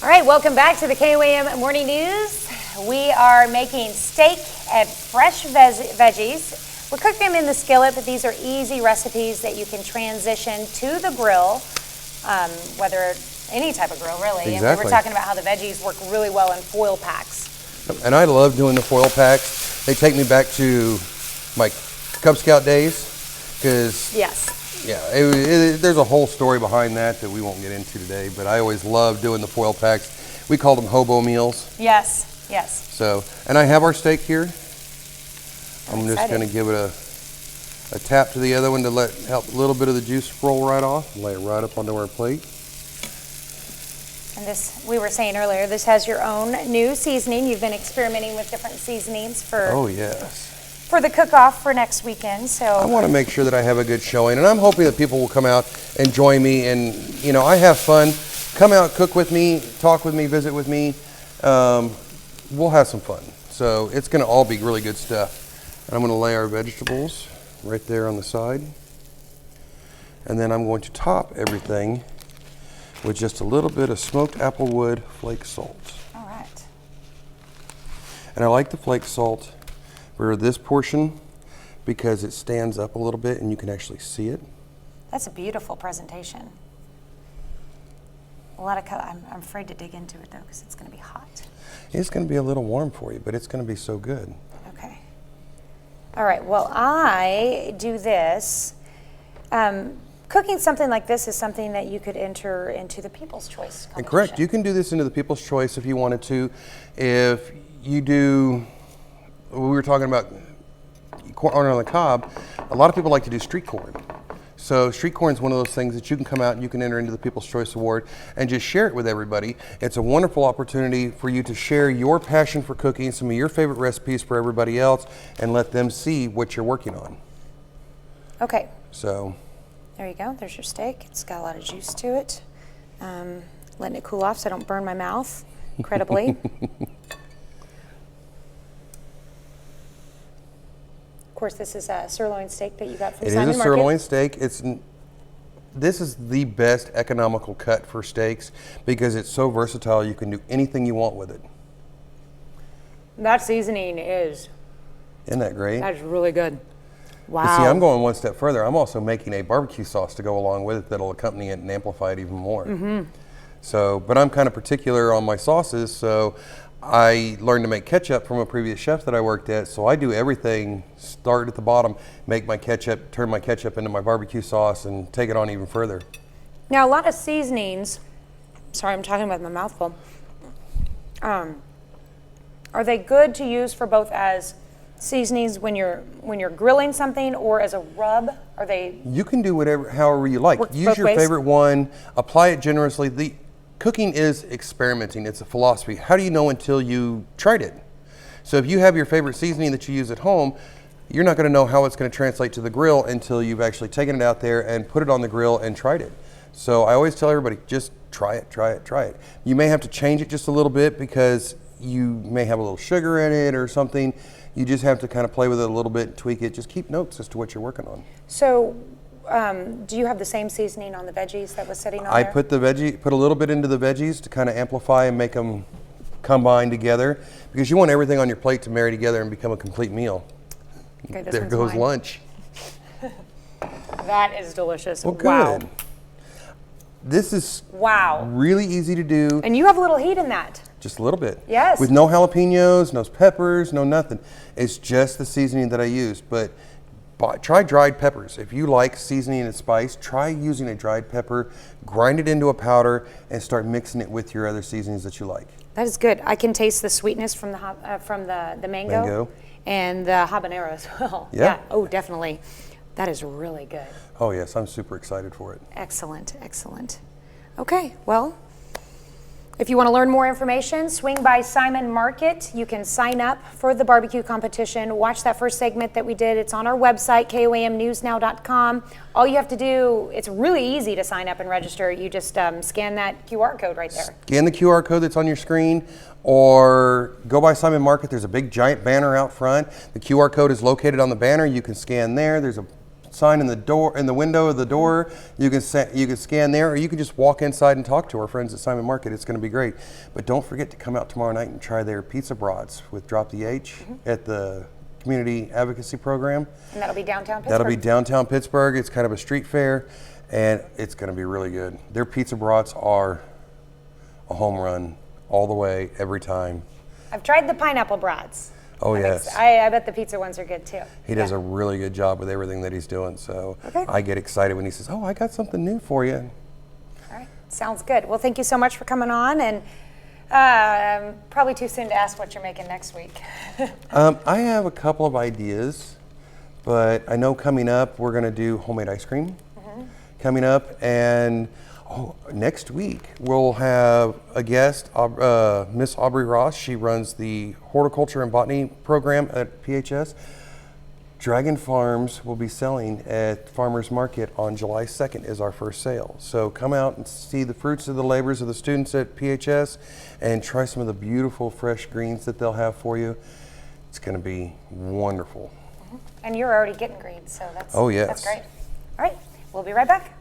All right, welcome back to the KOAM Morning News. We are making steak and fresh veggies. We're cooking them in the skillet, but these are easy recipes that you can transition to the grill, whether any type of grill, really. Exactly. And we were talking about how the veggies work really well in foil packs. And I love doing the foil packs. They take me back to my Cub Scout days, because Yes. yeah, there's a whole story behind that we won't get into today, but I always loved doing the foil packs. We called them hobo meals. Yes, yes. So, and I have our steak here. I'm just excited. going to give it a tap to the other one to help a little bit of the juice roll right off. Lay it right up onto our plate. And this, we were saying earlier, this has your own new seasoning. You've been experimenting with different seasonings for Oh yes. for the cook-off for next weekend. I So want to make sure that I have a good showing, and I'm hoping that people will come out and join me, and you know, I have fun. Come out, cook with me, talk with me, visit with me. We'll have some fun. So it's going to all be really good stuff. And I'm going to lay our vegetables right there on the side, and then I'm going to top everything with just a little bit of smoked applewood flake salt. all right. And I like the flake salt for this portion because it stands up a little bit and you can actually see it. That's a beautiful presentation. A lot of color. I'm afraid to dig into it though because it's going to be hot. It's going to be a little warm for you, but it's going to be so good. Okay. All right. Well, I do this. Cooking something like this is something that you could enter into the People's Choice competition. And correct, you can do this into the People's Choice if you wanted to. If you do, we were talking about corn on the cob, a lot of people like to do street corn. So street corn is one of those things that you can come out and you can enter into the People's Choice Award and just share it with everybody. It's a wonderful opportunity for you to share your passion for cooking, some of your favorite recipes for everybody else, and let them see what you're working on. Okay. So There you go. There's your steak. It's got a lot of juice to it. Letting it cool off so I don't burn my mouth incredibly. Of course, this is a sirloin steak that you got from it Simon is a Market. sirloin steak. This is the best economical cut for steaks because it's so versatile. You can do anything you want with it. That seasoning is Isn't that great? that is really good. Wow. But see, I'm going one step further. I'm also making a barbecue sauce to go along with it that'll accompany it and amplify it even more. Mm-hmm. So, but I'm kind of particular on my sauces, so I learned to make ketchup from a previous chef that I worked at. So I do everything, start at the bottom, make my ketchup, turn my ketchup into my barbecue sauce, and take it on even further. Now, a lot of seasonings, sorry, I'm talking about my mouthful. Are they good to use for both as seasonings when you're grilling something or as a rub? Are they? You can do however you like. Works Use both your ways? favorite one, apply it generously. The cooking is experimenting. It's a philosophy. How do you know until you tried it? So if you have your favorite seasoning that you use at home, you're not going to know how it's going to translate to the grill until you've actually taken it out there and put it on the grill and tried it. So I always tell everybody, just try it, try it, try it. You may have to change it just a little bit because you may have a little sugar in it or something. You just have to kind of play with it a little bit, tweak it. Just keep notes as to what you're working on. So, do you have the same seasoning on the veggies that was sitting on I there? put a little bit into the veggies to kind of amplify and make them combine together because you want everything on your plate to marry together and become a complete meal. Okay, this There one's goes mine. lunch. That is delicious. Well, good. Wow. This is Wow. really easy to do. And you have a little heat in that. Just a little bit. Yes. With no jalapenos, no peppers, no nothing. It's just the seasoning that I used. But try dried peppers. If you like seasoning and spice, try using a dried pepper, grind it into a powder, and start mixing it with your other seasonings that you like. That is good. I can taste the sweetness from the mango, and the habanero as well. Yeah. Oh, definitely. That is really good. Oh yes, I'm super excited for it. Excellent, excellent. Okay, well, if you want to learn more information, swing by Simon Market. You can sign up for the barbecue competition. Watch that first segment that we did. It's on our website, koamnewsnow.com. All you have to do, it's really easy to sign up and register. You just scan that QR code right there. Scan the QR code that's on your screen or go by Simon Market. There's a big giant banner out front. The QR code is located on the banner. You can scan there. There's a sign in the window of the door. You can scan there, or you can just walk inside and talk to our friends at Simon Market. It's going to be great. But don't forget to come out tomorrow night and try their pizza brats with Drop the H at the Community Advocacy Program. And that'll be downtown Pittsburgh. That'll be downtown Pittsburgh. It's kind of a street fair, and it's going to be really good. Their pizza brats are a home run all the way, every time. I've tried the pineapple brats. Oh, yes. I bet the pizza ones are good too. He does a really good job with everything that he's doing. So Okay. I get excited when he says, "Oh, I got something new for you." All right, sounds good. Well, thank you so much for coming on, and probably too soon to ask what you're making next week. I have a couple of ideas, but I know coming up we're going to do homemade ice cream coming up, and next week we'll have a guest, Miss Aubrey Ross. She runs the horticulture and botany program at PHS. Dragon Farms will be selling at Farmers Market on July 2nd is our first sale. So come out and see the fruits of the labors of the students at PHS and try some of the beautiful fresh greens that they'll have for you. It's going to be wonderful. And you're already getting greens, so that's Oh, yes. that's great. All right, we'll be right back.